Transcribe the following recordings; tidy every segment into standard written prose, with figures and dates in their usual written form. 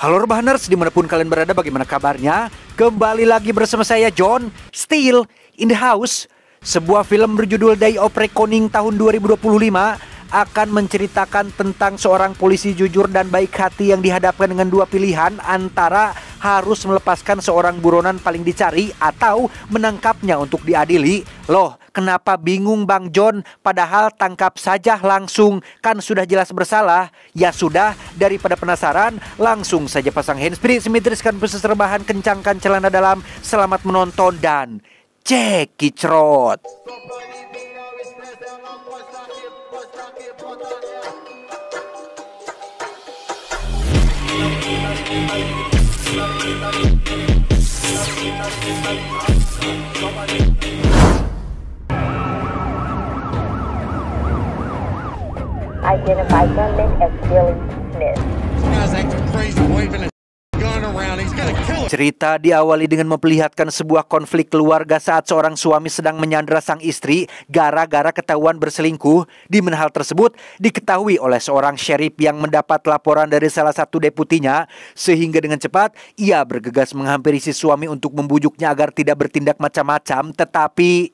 Halo Rebahaners, dimanapun kalian berada, bagaimana kabarnya? Kembali lagi bersama saya John, still in the house. Sebuah film berjudul Day of Reckoning tahun 2025 akan menceritakan tentang seorang polisi jujur dan baik hati yang dihadapkan dengan dua pilihan antara harus melepaskan seorang buronan paling dicari atau menangkapnya untuk diadili. Loh, kenapa bingung Bang John? Padahal tangkap saja langsung, kan sudah jelas bersalah. Ya sudah, daripada penasaran, langsung saja pasang handsfree, simetriskan proses rebahan, kencangkan celana dalam. Selamat menonton dan cekicrot. Identify gunman as Billy Smith. Cerita diawali dengan memperlihatkan sebuah konflik keluarga saat seorang suami sedang menyandra sang istri gara-gara ketahuan berselingkuh, di mana hal tersebut diketahui oleh seorang sheriff yang mendapat laporan dari salah satu deputinya, sehingga dengan cepat ia bergegas menghampiri si suami untuk membujuknya agar tidak bertindak macam-macam, tetapi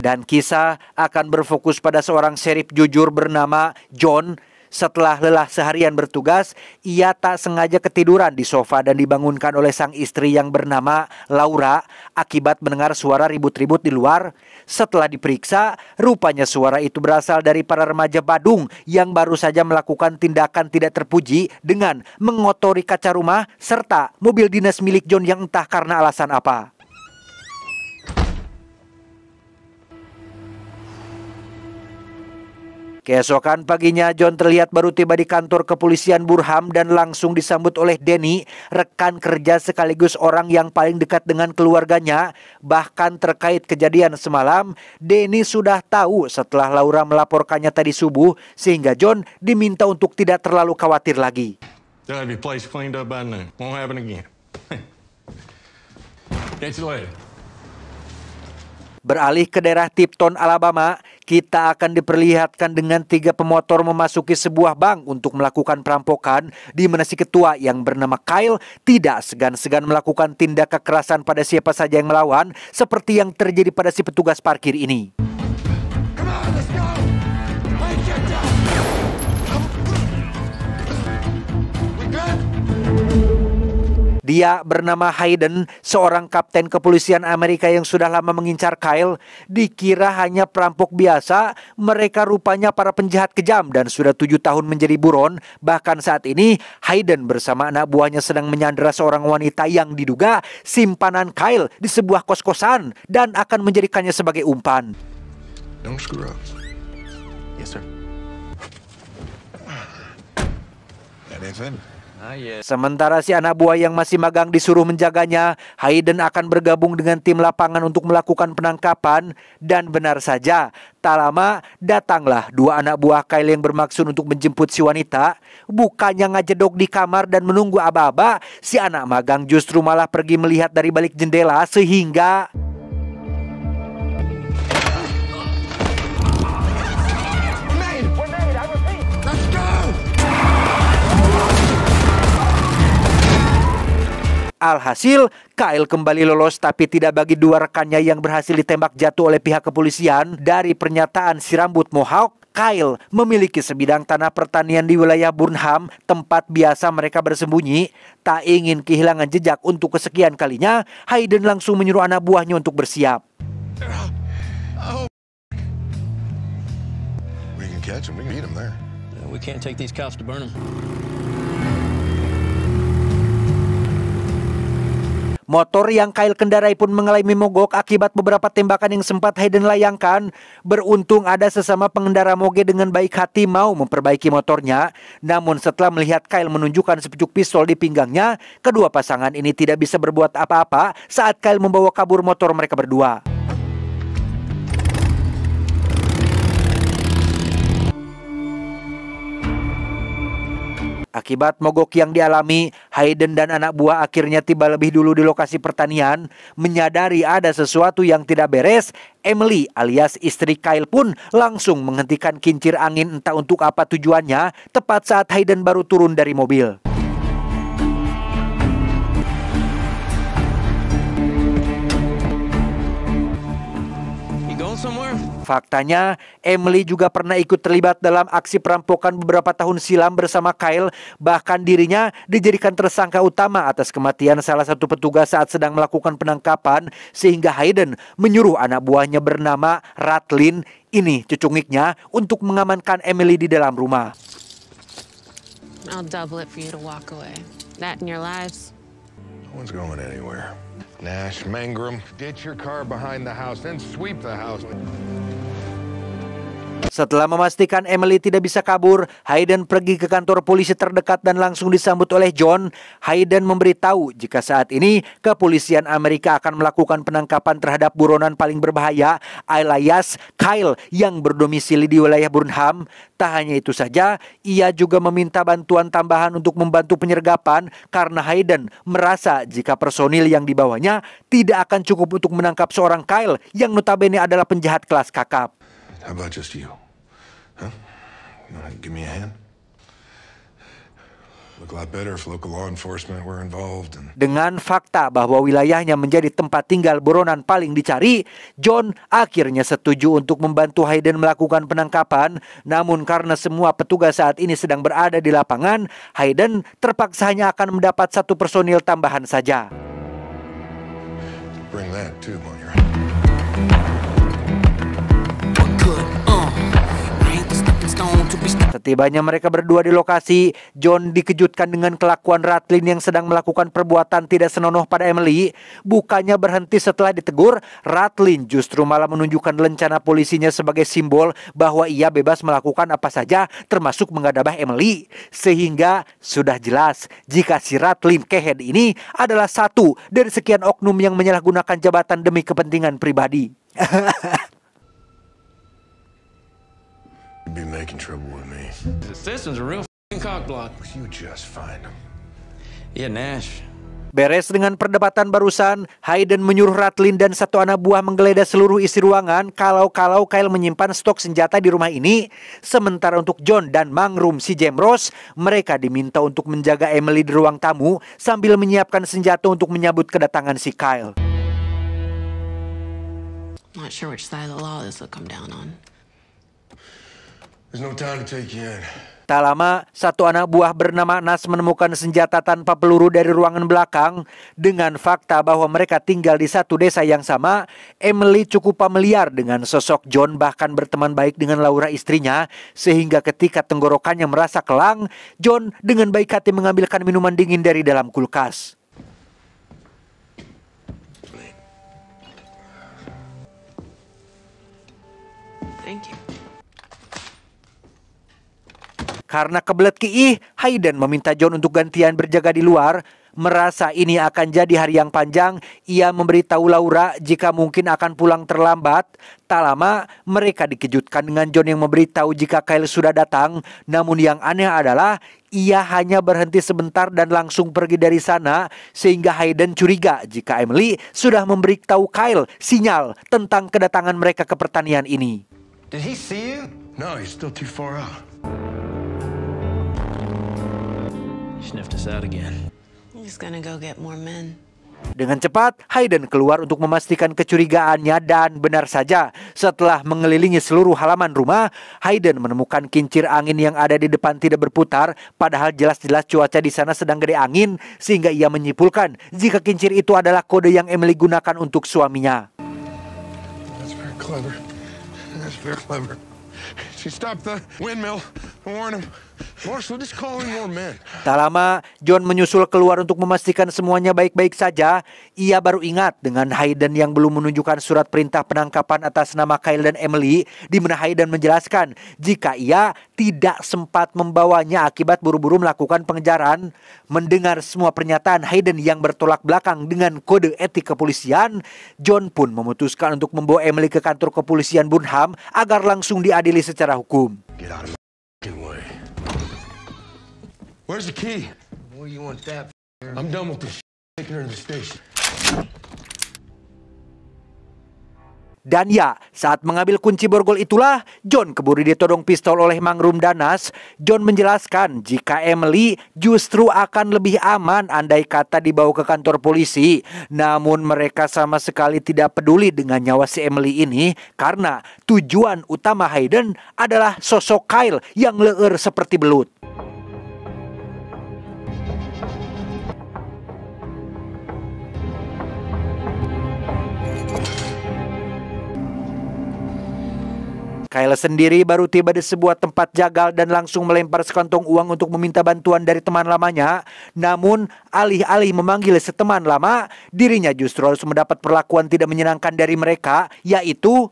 dan kisah akan berfokus pada seorang sheriff jujur bernama John. Setelah lelah seharian bertugas, ia tak sengaja ketiduran di sofa dan dibangunkan oleh sang istri yang bernama Laura akibat mendengar suara ribut-ribut di luar. Setelah diperiksa, rupanya suara itu berasal dari para remaja Badung yang baru saja melakukan tindakan tidak terpuji dengan mengotori kaca rumah serta mobil dinas milik John yang entah karena alasan apa. Keesokan paginya, John terlihat baru tiba di kantor kepolisian Burham dan langsung disambut oleh Danny, rekan kerja sekaligus orang yang paling dekat dengan keluarganya. Bahkan terkait kejadian semalam, Danny sudah tahu setelah Laura melaporkannya tadi subuh, sehingga John diminta untuk tidak terlalu khawatir lagi. Beralih ke daerah Tipton, Alabama, kita akan diperlihatkan dengan 3 pemotor memasuki sebuah bank untuk melakukan perampokan, di mana si ketua yang bernama Kyle tidak segan-segan melakukan tindak kekerasan pada siapa saja yang melawan, seperti yang terjadi pada si petugas parkir ini. Dia bernama Hayden, seorang kapten kepolisian Amerika yang sudah lama mengincar Kyle. Dikira hanya perampok biasa, mereka rupanya para penjahat kejam dan sudah 7 tahun menjadi buron. Bahkan saat ini, Hayden bersama anak buahnya sedang menyandera seorang wanita yang diduga simpanan Kyle di sebuah kos-kosan dan akan menjadikannya sebagai umpan. Don't screw up. Yes, sir. That ain't funny. Sementara si anak buah yang masih magang disuruh menjaganya, Hayden akan bergabung dengan tim lapangan untuk melakukan penangkapan. Dan benar saja, tak lama datanglah 2 anak buah Kyle yang bermaksud untuk menjemput si wanita. Bukannya ngajedok di kamar dan menunggu aba-aba, si anak magang justru malah pergi melihat dari balik jendela sehingga alhasil, Kyle kembali lolos, tapi tidak bagi 2 rekannya yang berhasil ditembak jatuh oleh pihak kepolisian. Dari pernyataan si rambut mohawk, Kyle memiliki sebidang tanah pertanian di wilayah Burnham, tempat biasa mereka bersembunyi. Tak ingin kehilangan jejak untuk kesekian kalinya, Hayden langsung menyuruh anak buahnya untuk bersiap. We can catch him. We can beat him there. We can't take these cops to Burnham. Motor yang Kyle kendarai pun mengalami mogok akibat beberapa tembakan yang sempat Hayden layangkan. Beruntung ada sesama pengendara moge dengan baik hati mau memperbaiki motornya. Namun setelah melihat Kyle menunjukkan sepucuk pistol di pinggangnya, kedua pasangan ini tidak bisa berbuat apa-apa saat Kyle membawa kabur motor mereka berdua. Akibat mogok yang dialami, Hayden dan anak buah akhirnya tiba lebih dulu di lokasi pertanian. Menyadari ada sesuatu yang tidak beres, Emily alias istri Kyle pun langsung menghentikan kincir angin entah untuk apa tujuannya, tepat saat Hayden baru turun dari mobil. Somewhere? Faktanya, Emily juga pernah ikut terlibat dalam aksi perampokan beberapa tahun silam bersama Kyle. Bahkan dirinya dijadikan tersangka utama atas kematian salah satu petugas saat sedang melakukan penangkapan, sehingga Hayden menyuruh anak buahnya bernama Ratlin, ini cucungiknya, untuk mengamankan Emily di dalam rumah. I'll double it for you to walk away. That in your lives. No one's going anywhere. Nash, Mangrum, ditch your car behind the house, then sweep the house. Setelah memastikan Emily tidak bisa kabur, Hayden pergi ke kantor polisi terdekat dan langsung disambut oleh John. Hayden memberitahu jika saat ini kepolisian Amerika akan melakukan penangkapan terhadap buronan paling berbahaya alias Kyle yang berdomisili di wilayah Burnham. Tak hanya itu saja, ia juga meminta bantuan tambahan untuk membantu penyergapan karena Hayden merasa jika personil yang dibawanya tidak akan cukup untuk menangkap seorang Kyle yang notabene adalah penjahat kelas kakap. How about just you? Huh? You wanna give me a hand? Look a lot better if local law enforcement were involved. Dengan fakta bahwa wilayahnya menjadi tempat tinggal buronan paling dicari, John akhirnya setuju untuk membantu Hayden melakukan penangkapan. Namun karena semua petugas saat ini sedang berada di lapangan, Hayden terpaksa hanya akan mendapat satu personil tambahan saja. Bring that too while you're Setibanya mereka berdua di lokasi, John dikejutkan dengan kelakuan Ratlin yang sedang melakukan perbuatan tidak senonoh pada Emily. Bukannya berhenti setelah ditegur, Ratlin justru malah menunjukkan lencana polisinya sebagai simbol bahwa ia bebas melakukan apa saja termasuk menggadabah Emily. Sehingga sudah jelas jika si Ratlin kehead ini adalah satu dari sekian oknum yang menyalahgunakan jabatan demi kepentingan pribadi. be making trouble with me. The system's a real f***ing cockblock. You just find them. Yeah, Nash. Beres dengan perdebatan barusan, Hayden menyuruh Ratlin dan satu anak buah menggeledah seluruh isi ruangan kalau Kyle menyimpan stok senjata di rumah ini. Sementara untuk John dan Mangrum si Jamross, mereka diminta untuk menjaga Emily di ruang tamu sambil menyiapkan senjata untuk menyambut kedatangan si Kyle. Not sure which side of the law this will come down on. There's no time to take you in. Tak lama, satu anak buah bernama Nas menemukan senjata tanpa peluru dari ruangan belakang. Dengan fakta bahwa mereka tinggal di satu desa yang sama, Emily cukup familiar dengan sosok John, bahkan berteman baik dengan Laura istrinya. Sehingga ketika tenggorokannya merasa kelang, John dengan baik hati mengambilkan minuman dingin dari dalam kulkas. Thank you. Karena kebelet kiih, Hayden meminta John untuk gantian berjaga di luar. Merasa ini akan jadi hari yang panjang, ia memberitahu Laura jika mungkin akan pulang terlambat. Tak lama, mereka dikejutkan dengan John yang memberitahu jika Kyle sudah datang. Namun yang aneh adalah, ia hanya berhenti sebentar dan langsung pergi dari sana. Sehingga Hayden curiga jika Emily sudah memberitahu Kyle sinyal tentang kedatangan mereka ke pertanian ini. Did he see you? No, he's still too far out. Sniffed us out again. He's gonna go get more men. Dengan cepat, Hayden keluar untuk memastikan kecurigaannya dan benar saja. Setelah mengelilingi seluruh halaman rumah, Hayden menemukan kincir angin yang ada di depan tidak berputar. Padahal jelas-jelas cuaca di sana sedang gede angin, sehingga ia menyimpulkan jika kincir itu adalah kode yang Emily gunakan untuk suaminya. That's very clever. That's very clever. She stopped the windmill to warn him. Marshall, just call in more men. Tak lama, John menyusul keluar untuk memastikan semuanya baik-baik saja. Ia baru ingat dengan Hayden yang belum menunjukkan surat perintah penangkapan atas nama Kyle dan Emily, di mana Hayden menjelaskan jika ia tidak sempat membawanya akibat buru-buru melakukan pengejaran. Mendengar semua pernyataan Hayden yang bertolak belakang dengan kode etik kepolisian, John pun memutuskan untuk membawa Emily ke kantor kepolisian Burnham agar langsung diadili secara hukum. Get out of my way. Where's the key? Where you want that? I'm done with this. Taking her to the station. Dan ya, saat mengambil kunci borgol itulah John keburu ditodong pistol oleh Mangrum Danas. John menjelaskan jika Emily justru akan lebih aman andai kata dibawa ke kantor polisi. Namun mereka sama sekali tidak peduli dengan nyawa si Emily ini karena tujuan utama Hayden adalah sosok Kyle yang leer seperti belut. Kyle sendiri baru tiba di sebuah tempat jagal dan langsung melempar sekantong uang untuk meminta bantuan dari teman lamanya. Namun, alih-alih memanggil seteman lama, dirinya justru harus mendapat perlakuan tidak menyenangkan dari mereka, yaitu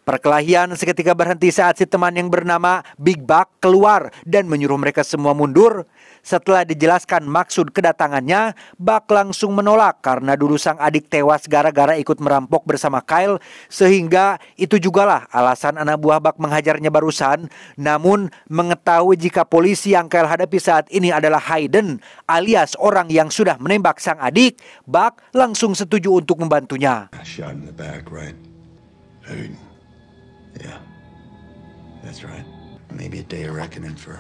perkelahian seketika berhenti saat si teman yang bernama Big Buck keluar dan menyuruh mereka semua mundur. Setelah dijelaskan maksud kedatangannya, Buck langsung menolak karena dulu sang adik tewas gara-gara ikut merampok bersama Kyle, sehingga itu jugalah alasan anak buah Buck menghajarnya barusan. Namun mengetahui jika polisi yang Kyle hadapi saat ini adalah Hayden alias orang yang sudah menembak sang adik, Buck langsung setuju untuk membantunya. Shot in the back, right? Hayden. Yeah, that's right. Maybe a day of reckoning for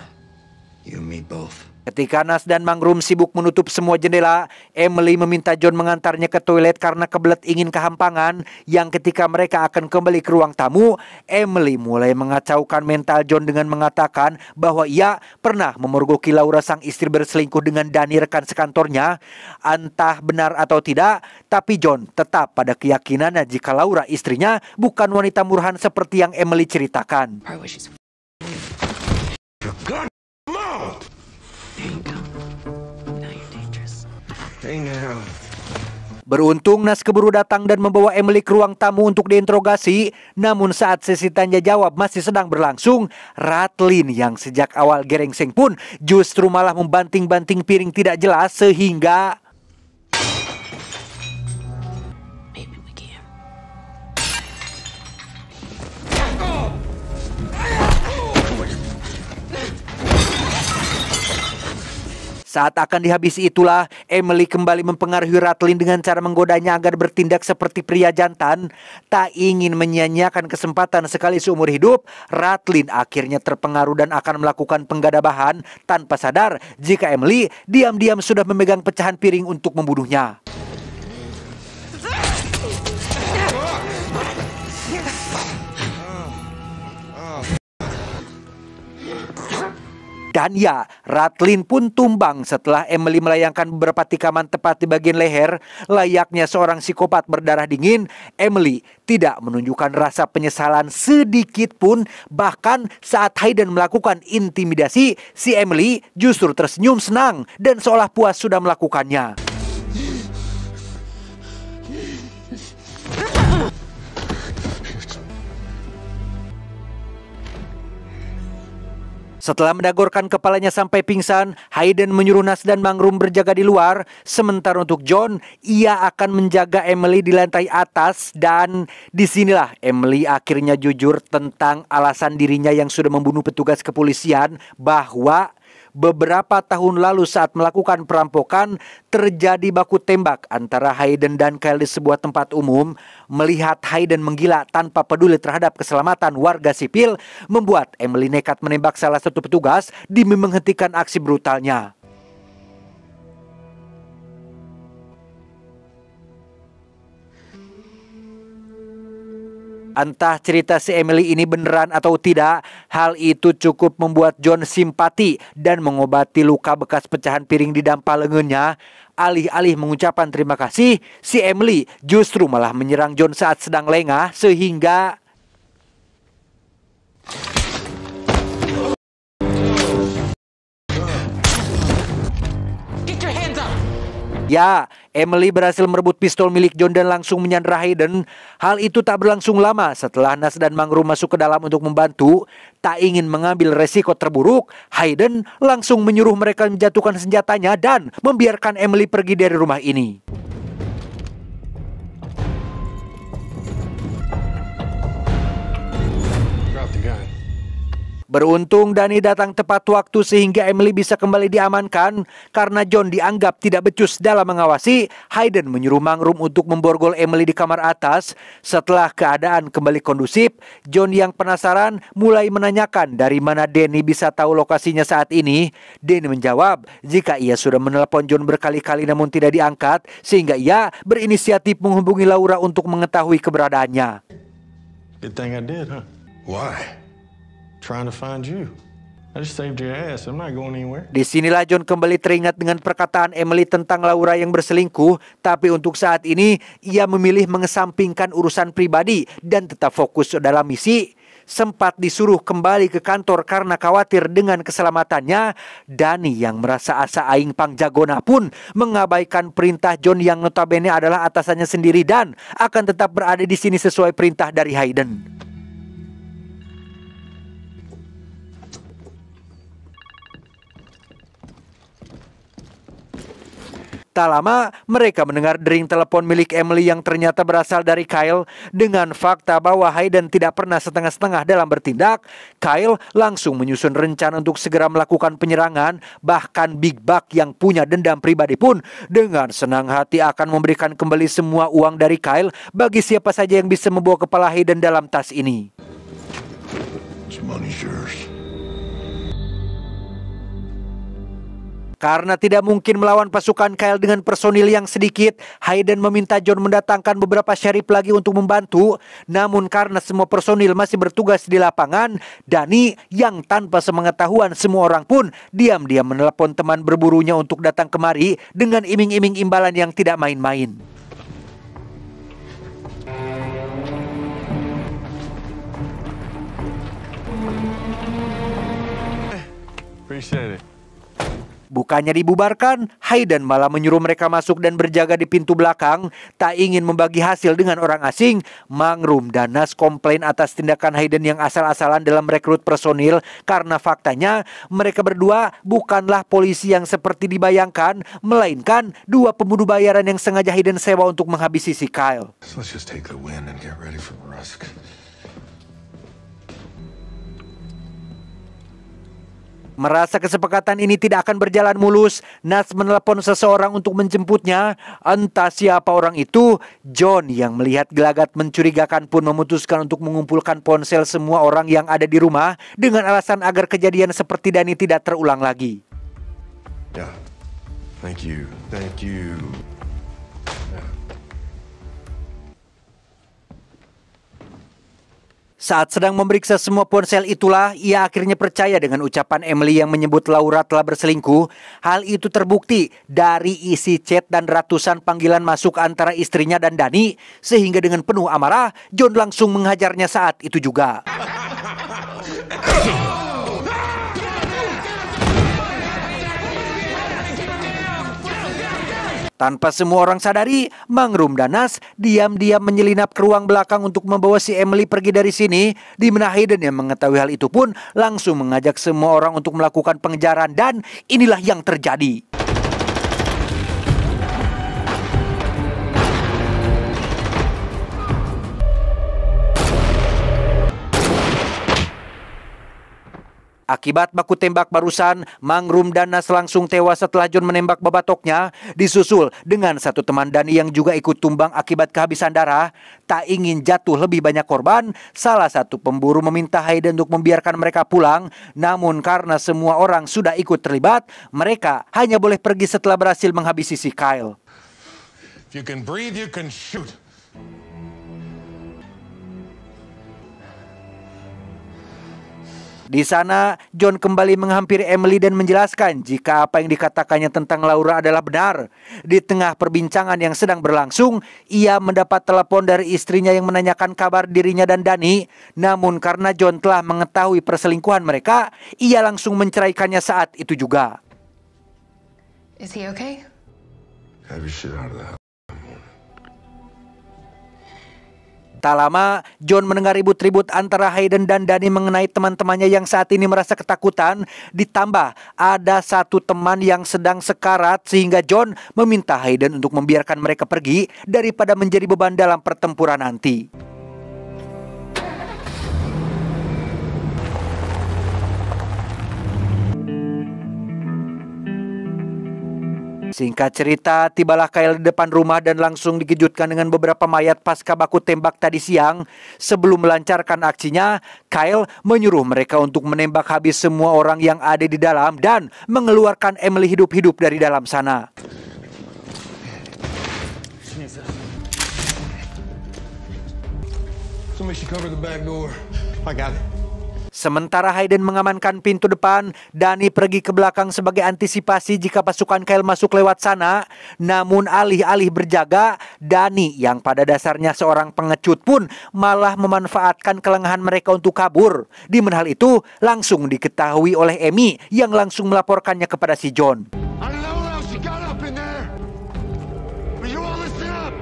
you and me both. Ketika Nas dan Mangrum sibuk menutup semua jendela, Emily meminta John mengantarnya ke toilet karena kebelet ingin kehampangan. Yang ketika mereka akan kembali ke ruang tamu, Emily mulai mengacaukan mental John dengan mengatakan bahwa ia pernah memergoki Laura sang istri berselingkuh dengan Danny rekan sekantornya. Entah benar atau tidak, tapi John tetap pada keyakinannya jika Laura istrinya bukan wanita murahan seperti yang Emily ceritakan. Beruntung Nas keburu datang dan membawa Emily ke ruang tamu untuk diinterogasi. Namun saat sesi tanya jawab masih sedang berlangsung, Ratlin yang sejak awal gerengseng pun justru malah membanting-banting piring tidak jelas sehingga saat akan dihabisi itulah, Emily kembali mempengaruhi Ratlin dengan cara menggodanya agar bertindak seperti pria jantan. Tak ingin menyia-nyiakan kesempatan sekali seumur hidup, Ratlin akhirnya terpengaruh dan akan melakukan penggadabahan tanpa sadar jika Emily diam-diam sudah memegang pecahan piring untuk membunuhnya. Dan ya, Ratlin pun tumbang setelah Emily melayangkan beberapa tikaman tepat di bagian leher. Layaknya seorang psikopat berdarah dingin, Emily tidak menunjukkan rasa penyesalan sedikit pun. Bahkan saat Hayden melakukan intimidasi, si Emily justru tersenyum senang dan seolah puas sudah melakukannya. Setelah mendagorkan kepalanya sampai pingsan, Hayden menyuruh Nas dan Mangrum berjaga di luar. Sementara untuk John, ia akan menjaga Emily di lantai atas. Dan disinilah Emily akhirnya jujur tentang alasan dirinya yang sudah membunuh petugas kepolisian, bahwa beberapa tahun lalu saat melakukan perampokan terjadi baku tembak antara Hayden dan Kyle di sebuah tempat umum. Melihat Hayden menggila tanpa peduli terhadap keselamatan warga sipil membuat Emily nekat menembak salah satu petugas demi menghentikan aksi brutalnya. Entah cerita si Emily ini beneran atau tidak, hal itu cukup membuat John simpati dan mengobati luka bekas pecahan piring di dampal lengannya. Alih-alih mengucapkan terima kasih, si Emily justru malah menyerang John saat sedang lengah sehingga ya, Emily berhasil merebut pistol milik John dan langsung menyandra Hayden. Hal itu tak berlangsung lama setelah Nas dan Mangrum masuk ke dalam untuk membantu. Tak ingin mengambil resiko terburuk, Hayden langsung menyuruh mereka menjatuhkan senjatanya dan membiarkan Emily pergi dari rumah ini. Beruntung Danny datang tepat waktu sehingga Emily bisa kembali diamankan. Karena John dianggap tidak becus dalam mengawasi, Hayden menyuruh Mangrum untuk memborgol Emily di kamar atas. Setelah keadaan kembali kondusif, John yang penasaran mulai menanyakan dari mana Danny bisa tahu lokasinya saat ini. Danny menjawab jika ia sudah menelpon John berkali-kali namun tidak diangkat, sehingga ia berinisiatif menghubungi Laura untuk mengetahui keberadaannya. Good thing I did, huh? Why? Trying to find you. I just saved your ass. I'm not going anywhere. Disinilah John kembali teringat dengan perkataan Emily tentang Laura yang berselingkuh. Tapi untuk saat ini, ia memilih mengesampingkan urusan pribadi dan tetap fokus dalam misi. Sempat disuruh kembali ke kantor karena khawatir dengan keselamatannya. Danny yang merasa asa aing pangjagona pun mengabaikan perintah John yang notabene adalah atasannya sendiri dan akan tetap berada di sini sesuai perintah dari Hayden. Tak lama, mereka mendengar dering telepon milik Emily yang ternyata berasal dari Kyle. Dengan fakta bahwa Hayden tidak pernah setengah-setengah dalam bertindak, Kyle langsung menyusun rencana untuk segera melakukan penyerangan. Bahkan Big Buck yang punya dendam pribadi pun dengan senang hati akan memberikan kembali semua uang dari Kyle bagi siapa saja yang bisa membawa kepala Hayden dalam tas ini. This money's yours. Karena tidak mungkin melawan pasukan Kyle dengan personil yang sedikit, Hayden meminta John mendatangkan beberapa sheriff lagi untuk membantu. Namun karena semua personil masih bertugas di lapangan, Danny yang tanpa sepengetahuan semua orang pun diam-diam menelepon teman berburunya untuk datang kemari dengan iming-iming imbalan yang tidak main-main. Appreciate it. Bukannya dibubarkan, Hayden malah menyuruh mereka masuk dan berjaga di pintu belakang. Tak ingin membagi hasil dengan orang asing, Mangrum dan Nas komplain atas tindakan Hayden yang asal-asalan dalam merekrut personil. Karena faktanya, mereka berdua bukanlah polisi yang seperti dibayangkan, melainkan dua pembunuh bayaran yang sengaja Hayden sewa untuk menghabisi si Kyle. So let's just take the win and get ready for Rusk. Merasa kesepakatan ini tidak akan berjalan mulus, Nas menelepon seseorang untuk menjemputnya. Entah siapa orang itu. John yang melihat gelagat mencurigakan pun memutuskan untuk mengumpulkan ponsel semua orang yang ada di rumah dengan alasan agar kejadian seperti Danny tidak terulang lagi. Yeah. Thank you. Thank you. Saat sedang memeriksa semua ponsel itulah ia akhirnya percaya dengan ucapan Emily yang menyebut Laura telah berselingkuh. Hal itu terbukti dari isi chat dan ratusan panggilan masuk antara istrinya dan Danny. Sehingga dengan penuh amarah, John langsung menghajarnya saat itu juga. Tanpa semua orang sadari, Mangrum dan Nas diam-diam menyelinap ke ruang belakang untuk membawa si Emily pergi dari sini. Di mana Hayden yang mengetahui hal itu pun langsung mengajak semua orang untuk melakukan pengejaran dan inilah yang terjadi. Akibat baku tembak barusan, Mangrum dan Nas langsung tewas setelah John menembak babatoknya, disusul dengan satu teman Danny yang juga ikut tumbang akibat kehabisan darah. Tak ingin jatuh lebih banyak korban, salah satu pemburu meminta Hayden untuk membiarkan mereka pulang. Namun karena semua orang sudah ikut terlibat, mereka hanya boleh pergi setelah berhasil menghabisi si Kyle. If you can breathe, you can shoot. Di sana, John kembali menghampiri Emily dan menjelaskan jika apa yang dikatakannya tentang Laura adalah benar. Di tengah perbincangan yang sedang berlangsung, ia mendapat telepon dari istrinya yang menanyakan kabar dirinya dan Danny. Namun karena John telah mengetahui perselingkuhan mereka, ia langsung menceraikannya saat itu juga. Is he okay? Have your shit out of the house. Tak lama, John mendengar ribut-ribut antara Hayden dan Danny mengenai teman-temannya yang saat ini merasa ketakutan. Ditambah ada satu teman yang sedang sekarat sehingga John meminta Hayden untuk membiarkan mereka pergi daripada menjadi beban dalam pertempuran nanti. Singkat cerita, tibalah Kyle di depan rumah dan langsung dikejutkan dengan beberapa mayat pasca baku tembak tadi siang. Sebelum melancarkan aksinya, Kyle menyuruh mereka untuk menembak habis semua orang yang ada di dalam dan mengeluarkan Emily hidup-hidup dari dalam sana. Somebody should cover the back door. I got it. Sementara Hayden mengamankan pintu depan, Danny pergi ke belakang sebagai antisipasi jika pasukan Kyle masuk lewat sana. Namun alih-alih berjaga, Danny yang pada dasarnya seorang pengecut pun malah memanfaatkan kelengahan mereka untuk kabur. Di mana hal itu langsung diketahui oleh Amy yang langsung melaporkannya kepada si John. I don't know how she got up in there. But you all listen up.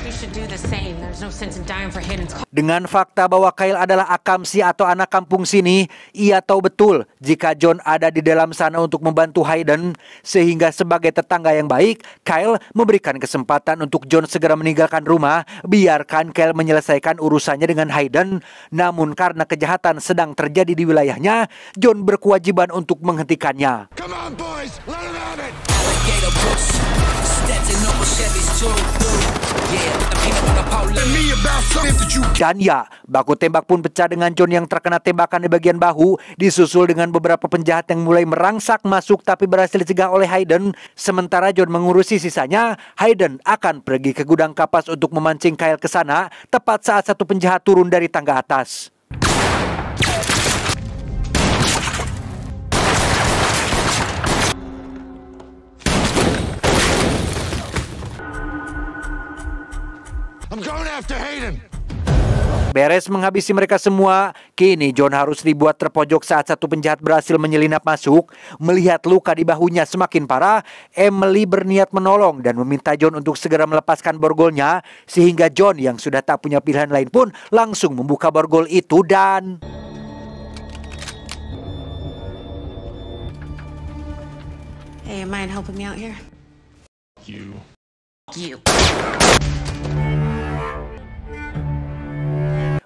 You should do the same. There's no sense in dying for Hayden's cause. Dengan fakta bahwa Kyle adalah akamsi atau anak kampung sini, ia tahu betul jika John ada di dalam sana untuk membantu Hayden. Sehingga sebagai tetangga yang baik, Kyle memberikan kesempatan untuk John segera meninggalkan rumah, biarkan Kyle menyelesaikan urusannya dengan Hayden. Namun karena kejahatan sedang terjadi di wilayahnya, John berkewajiban untuk menghentikannya. Come on, boys. Let him have it. Dan ya, baku tembak pun pecah dengan John yang terkena tembakan di bagian bahu, disusul dengan beberapa penjahat yang mulai merangsak masuk tapi berhasil dicegah oleh Hayden. Sementara John mengurusi sisanya, Hayden akan pergi ke gudang kapas untuk memancing Kyle ke sana, tepat saat satu penjahat turun dari tangga atas. I'm going after Hayden. Beres menghabisi mereka semua, kini John harus dibuat terpojok saat satu penjahat berhasil menyelinap masuk. Melihat luka di bahunya semakin parah, Emily berniat menolong dan meminta John untuk segera melepaskan borgolnya. Sehingga John yang sudah tak punya pilihan lain pun langsung membuka borgol itu dan... Hey, you mind helping me out here? You.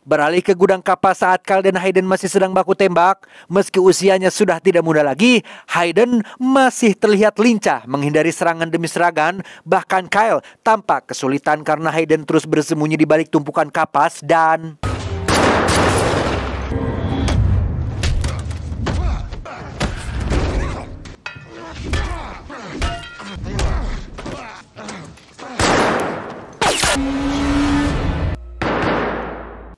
Beralih ke gudang kapas saat Kyle dan Hayden masih sedang baku tembak. Meski usianya sudah tidak muda lagi, Hayden masih terlihat lincah menghindari serangan demi serangan. Bahkan Kyle tampak kesulitan karena Hayden terus bersembunyi di balik tumpukan kapas dan...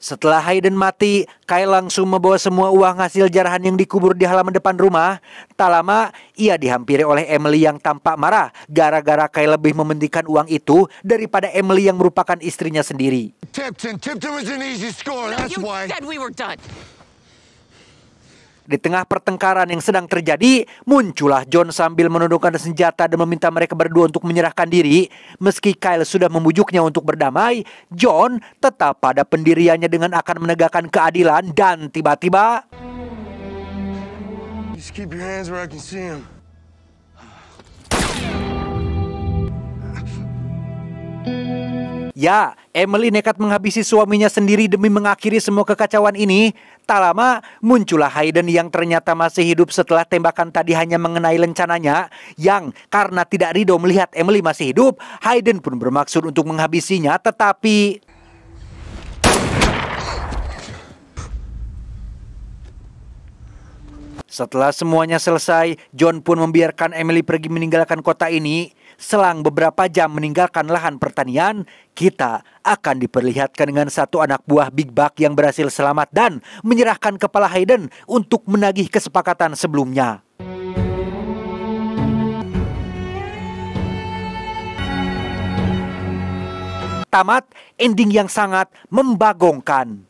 Setelah Hayden mati, Kyle langsung membawa semua uang hasil jarahan yang dikubur di halaman depan rumah. Tak lama, ia dihampiri oleh Emily yang tampak marah gara-gara Kyle lebih mementingkan uang itu daripada Emily yang merupakan istrinya sendiri. Tipton was an easy score. That's You why. said we were done. Di tengah pertengkaran yang sedang terjadi, muncullah John sambil menundukkan senjata dan meminta mereka berdua untuk menyerahkan diri. Meski Kyle sudah membujuknya untuk berdamai, John tetap pada pendiriannya dengan akan menegakkan keadilan dan tiba-tiba... Just keep your hands where I can see them. Ya, Emily nekat menghabisi suaminya sendiri demi mengakhiri semua kekacauan ini. Tak lama, muncullah Hayden yang ternyata masih hidup setelah tembakan tadi hanya mengenai lencananya. Yang karena tidak ridho melihat Emily masih hidup, Hayden pun bermaksud untuk menghabisinya, tetapi... Setelah semuanya selesai, John pun membiarkan Emily pergi meninggalkan kota ini. Selang beberapa jam meninggalkan lahan pertanian, kita akan diperlihatkan dengan satu anak buah Big Buck yang berhasil selamat dan menyerahkan kepala Hayden untuk menagih kesepakatan sebelumnya. Tamat ending yang sangat membagongkan.